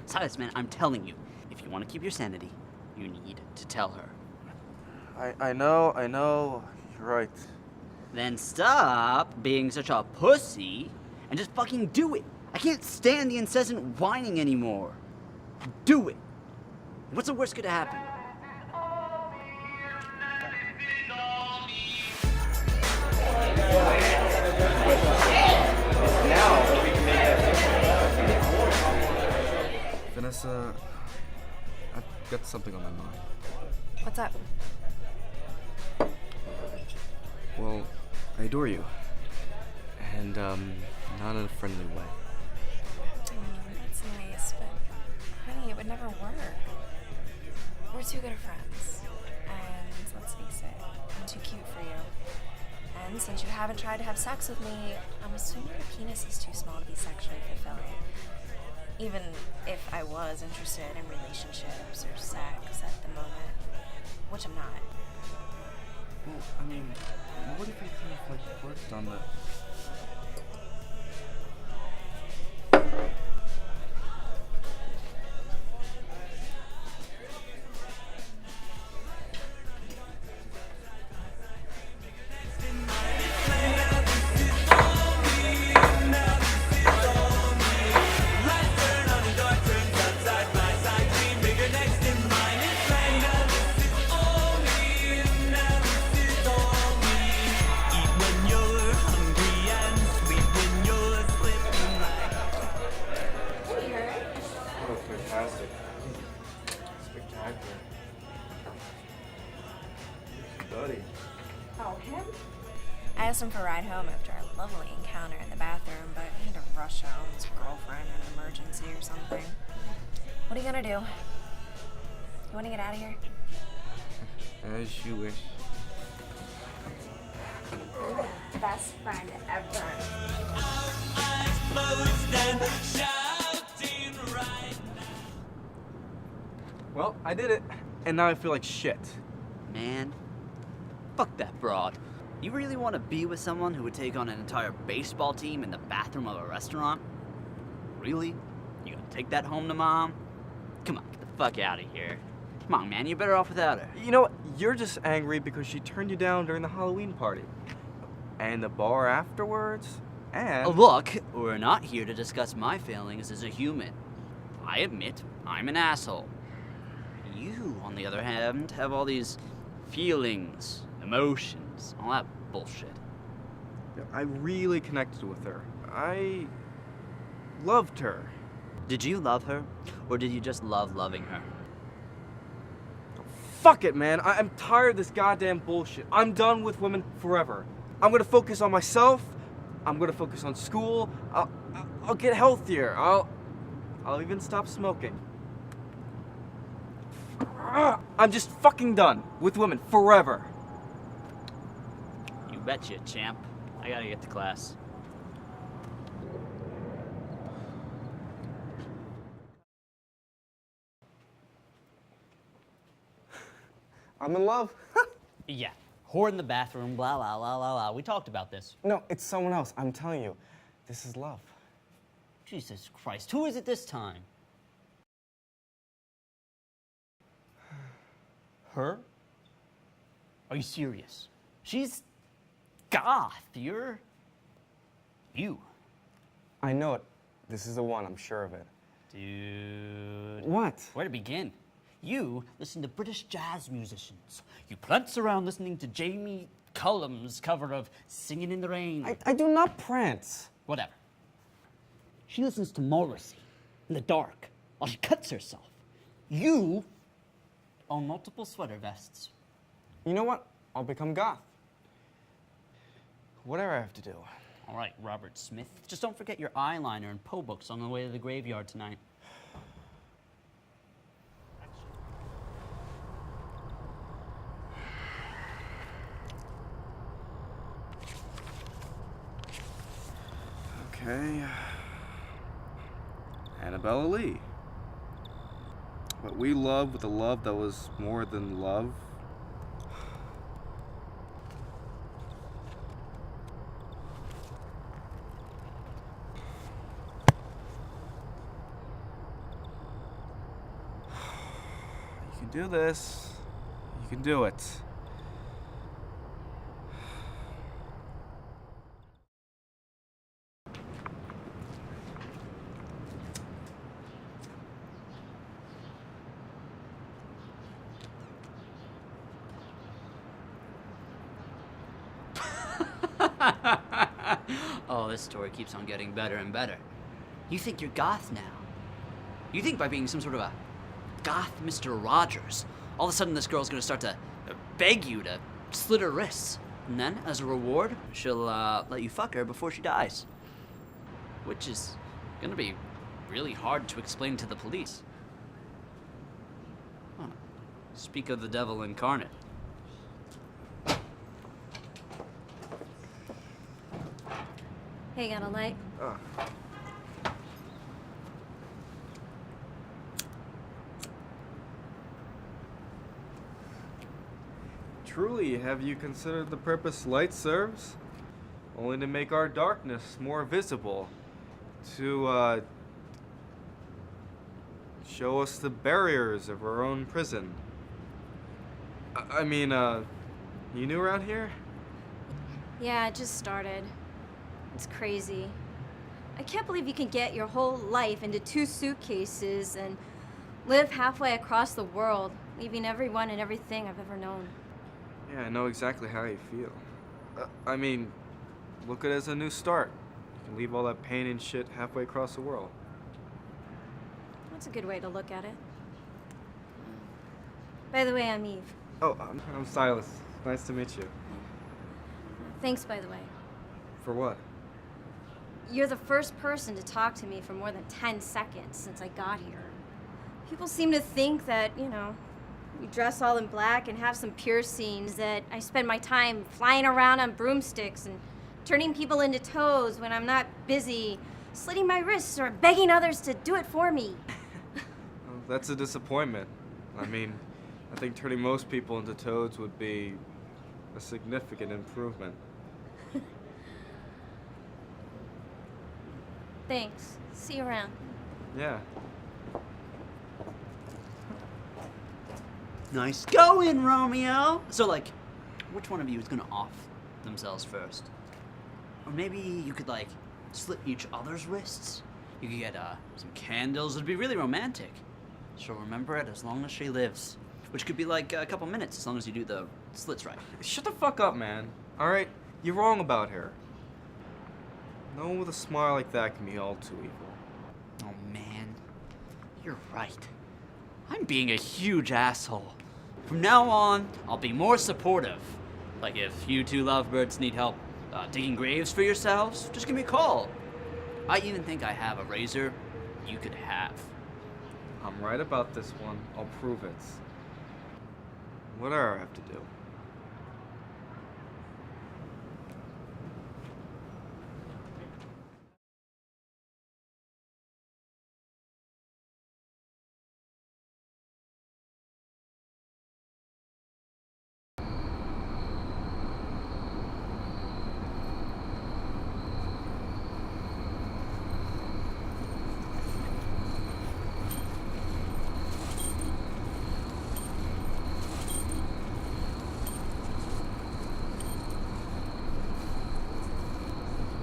Silas, man, I'm telling you, if you want to keep your sanity, you need to tell her. I know, you're right. Then stop being such a pussy and just fucking do it. I can't stand the incessant whining anymore. Do it. What's the worst gonna happen? Vanessa, I've got something on my mind. What's up? Well, I adore you. And, not in a friendly way. That's nice, but honey, it would never work. We're too good of friends. And let's face it, I'm too cute for you. And since you haven't tried to have sex with me, I'm assuming your penis is too small to be sexually fulfilling. Even if I was interested in relationships or sex at the moment, which I'm not. Well, I mean, what if you kind of like worked on the... Fantastic. Spectacular. Buddy. Oh, him? I asked him for a ride home after our lovely encounter in the bathroom, but he had to rush home. His girlfriend had an emergency or something. What are you gonna do? You wanna get out of here? As you wish. Best friend ever. Well, I did it. And now I feel like shit. Man, fuck that broad. You really want to be with someone who would take on an entire baseball team in the bathroom of a restaurant? Really? You gonna take that home to mom? Come on, get the fuck out of here. Come on, man, you're better off without her. You know what? You're just angry because she turned you down during the Halloween party. And the bar afterwards. And... Look, we're not here to discuss my failings as a human. I admit I'm an asshole. You, on the other hand, have all these feelings, emotions, all that bullshit. I really connected with her. I loved her. Did you love her, or did you just love loving her? Fuck it, man. I'm tired of this goddamn bullshit. I'm done with women forever. I'm gonna focus on myself. I'm gonna focus on school. I'll get healthier. I'll even stop smoking. I'm just fucking done with women forever. You betcha, champ. I gotta get to class. I'm in love. Yeah, whore in the bathroom, blah, blah, blah, blah, blah. We talked about this. No, it's someone else. I'm telling you, this is love. Jesus Christ, who is it this time? Her? Are you serious? She's goth. You're... you. I know it. This is the one, I'm sure of it. Dude. What? Where to begin? You listen to British jazz musicians. You prance around listening to Jamie Cullum's cover of Singing in the Rain. I do not prance. Whatever. She listens to Morrissey in the dark while she cuts herself. You own multiple sweater vests. You know what? I'll become goth. Whatever I have to do. All right, Robert Smith. Just don't forget your eyeliner and Poe books on the way to the graveyard tonight. Okay. Annabella Lee. But we loved with a love that was more than love. can do this. You can do it. Oh, this story keeps on getting better and better. You think you're goth now. You think by being some sort of a goth Mr. Rogers, all of a sudden this girl's gonna start to beg you to slit her wrists. And then, as a reward, she'll let you fuck her before she dies. Which is gonna be really hard to explain to the police. Huh. Speak of the devil incarnate. Hey, got a light? Truly, have you considered the purpose light serves? Only to make our darkness more visible. To, show us the barriers of our own prison. I mean, you new around here? Yeah, it just started. It's crazy. I can't believe you can get your whole life into 2 suitcases and live halfway across the world, leaving everyone and everything I've ever known. Yeah, I know exactly how you feel. I mean, look at it as a new start. You can leave all that pain and shit halfway across the world. That's a good way to look at it. By the way, I'm Eve. Oh, I'm Silas. Nice to meet you. Thanks, by the way. For what? You're the first person to talk to me for more than 10 seconds since I got here. People seem to think that, you know, we dress all in black and have some piercings, that I spend my time flying around on broomsticks and turning people into toads when I'm not busy slitting my wrists or begging others to do it for me. Well, that's a disappointment. I mean, I think turning most people into toads would be a significant improvement. Thanks. See you around. Yeah. Nice going, Romeo! So, like, which one of you is gonna off themselves first? Or maybe you could, like, slit each other's wrists? You could get, some candles. It'd be really romantic. She'll remember it as long as she lives. Which could be, like, a couple minutes, as long as you do the slits right. Shut the fuck up, man. Alright? You're wrong about her. No one with a smile like that can be all too evil. Oh, man. You're right. I'm being a huge asshole. From now on, I'll be more supportive. Like, if you 2 lovebirds need help digging graves for yourselves, just give me a call. I even think I have a razor you could have. I'm right about this one. I'll prove it. Whatever I have to do.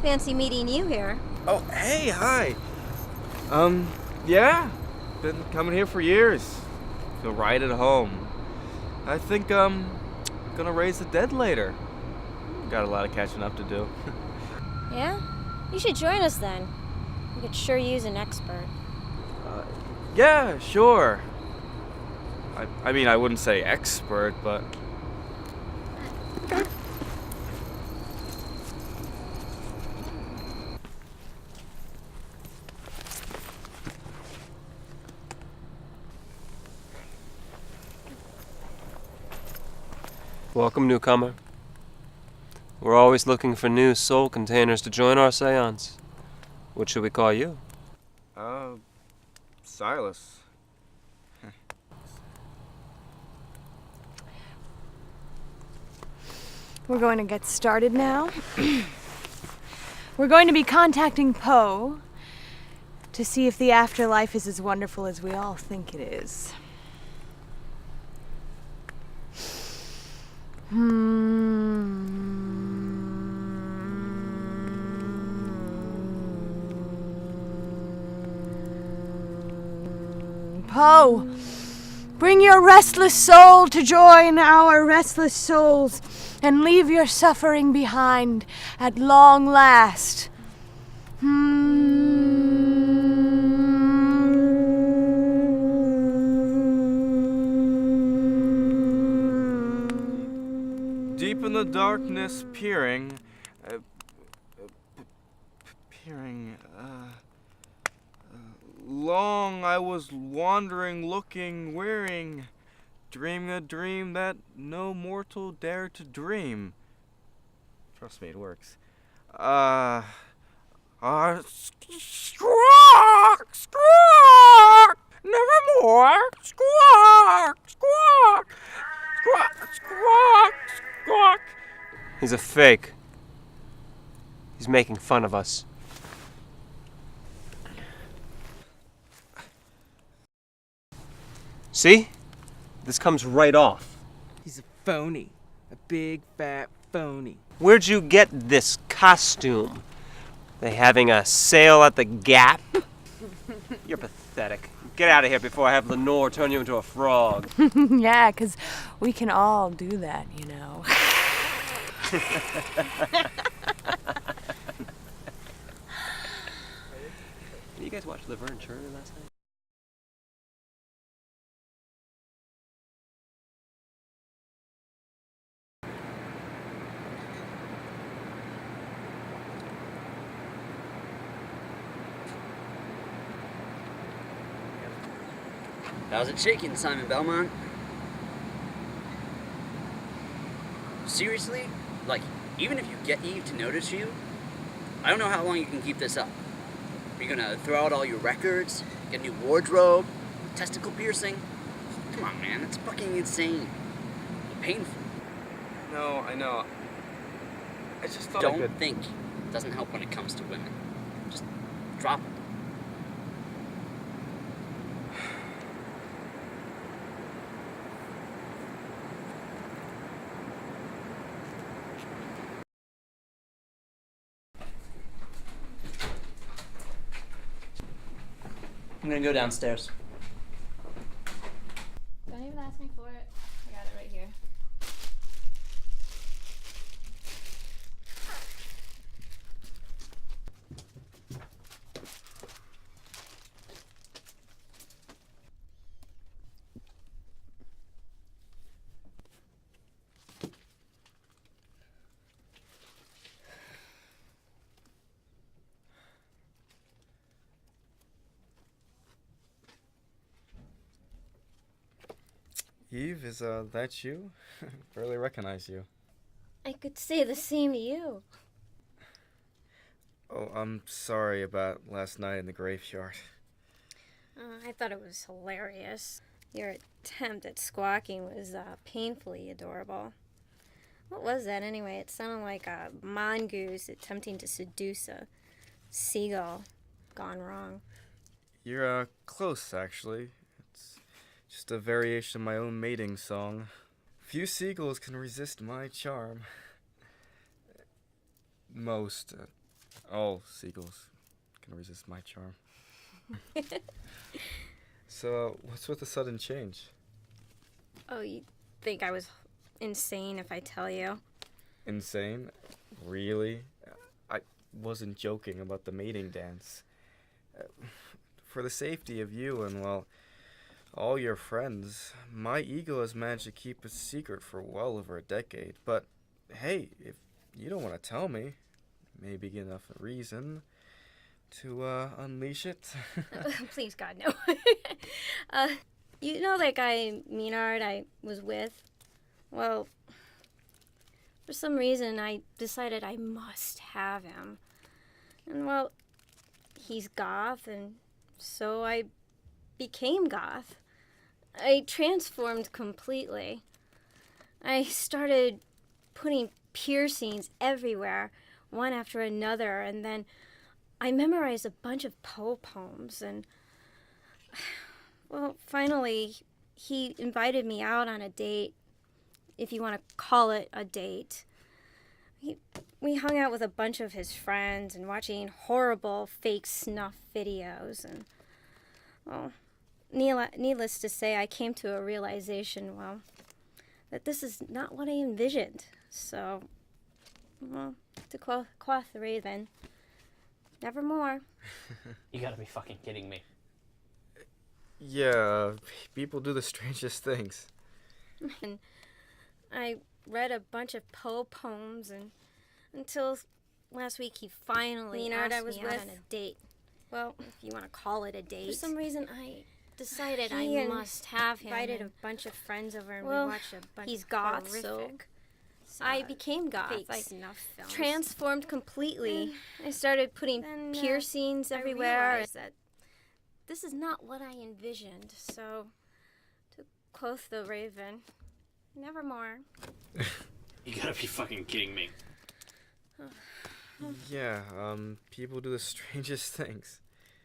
Fancy meeting you here. Oh, hey, hi. Yeah. Been coming here for years. Feel right at home. I think, gonna raise the dead later. Got a lot of catching up to do. Yeah? You should join us then. We could sure use an expert. Yeah, sure. I mean, I wouldn't say expert, but... Welcome, newcomer. We're always looking for new soul containers to join our seance. What should we call you? Silas. We're going to get started now. We're going to be contacting Poe to see if the afterlife is as wonderful as we all think it is. Poe, bring your restless soul to join our restless souls and leave your suffering behind at long last. Deep in the darkness, peering, long I was wandering, looking, wearing, dreaming a dream that no mortal dared to dream. Trust me, it works. Squawk, squawk, nevermore, squawk, squawk, squawk, squawk, squawk. He's a fake. He's making fun of us. See? This comes right off. He's a phony. A big, fat phony. Where'd you get this costume? They having a sale at the Gap? You're pathetic. Get out of here before I have Lenore turn you into a frog. Yeah, 'cause we can all do that, you know. Did you guys watch Laverne and Shirley last night? How's it shaking, Simon Belmont? Seriously? Like, even if you get Eve to notice you, I don't know how long you can keep this up. Are you gonna throw out all your records, get a new wardrobe, testicle piercing? Come on, man, that's fucking insane. Painful. No, I know. I just thought I Don't could. think. It doesn't help when it comes to women. Just drop it. I'm gonna go downstairs. Don't even ask me for it. I got it right here. Eve, is that you? Barely recognize you. I could say the same to you. Oh, I'm sorry about last night in the graveyard. I thought it was hilarious. Your attempt at squawking was painfully adorable. What was that anyway? It sounded like a mongoose attempting to seduce a seagull gone wrong. You're close, actually. It's just a variation of my own mating song. Few seagulls can resist my charm. Most, all seagulls can resist my charm. So, what's with the sudden change? Oh, you think I was insane if I tell you? Insane? Really? I wasn't joking about the mating dance. For the safety of you and, well, all your friends, my ego has managed to keep a secret for well over a decade. But, hey, if you don't want to tell me, maybe get enough reason to unleash it. Please, God, no. You know that guy, Maynard, I was with? Well, for some reason, I decided I must have him. And, well, he's goth, and so I became goth. I transformed completely. I started putting piercings everywhere, one after another, and then I memorized a bunch of Poe poems, and, well, finally, he invited me out on a date. if you want to call it a date. We hung out with a bunch of his friends and watching horrible fake snuff videos. And, well, needless to say, I came to a realization, well, that this is not what I envisioned. So, well, to quote the Raven, nevermore. You gotta be fucking kidding me. Yeah, people do the strangest things. And I read a bunch of Poe poems, and until last week he finally asked I was me out with? on a date. Well, if you want to call it a date. For some reason, I decided He I and must have him. invited a and bunch of friends over, and Well, we watched a bunch he's of goth, so horrific. I became goth. fake I snuff films. transformed completely. I started putting then, piercings I everywhere. realized That this is not what I envisioned. So, to quote the Raven, nevermore. You gotta be fucking kidding me. Yeah, people do the strangest things.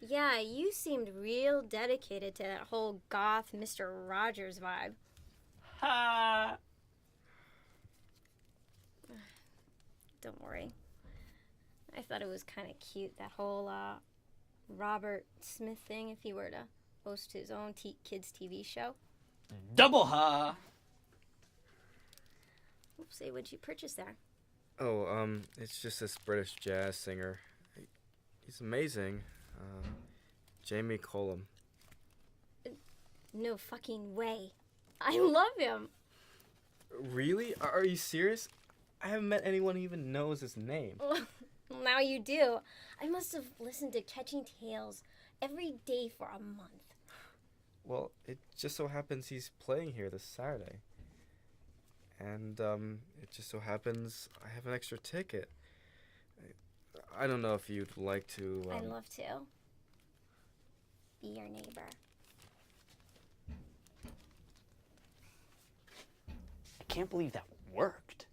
Yeah, you seemed real dedicated to that whole goth Mr. Rogers vibe. Ha! Don't worry. I thought it was kind of cute, that whole Robert Smith thing, if he were to host his own kids' TV show. Double ha! Oops, say, what'd you purchase there? Oh, it's just this British jazz singer. He's amazing. Jamie Cullum. No fucking way. I love him. Really? Are you serious? I haven't met anyone who even knows his name. Well, now you do. I must have listened to Catching Tales every day for a month. Well, it just so happens he's playing here this Saturday. And, it just so happens I have an extra ticket. I don't know if you'd like to, I'd love to be your neighbor. I can't believe that worked.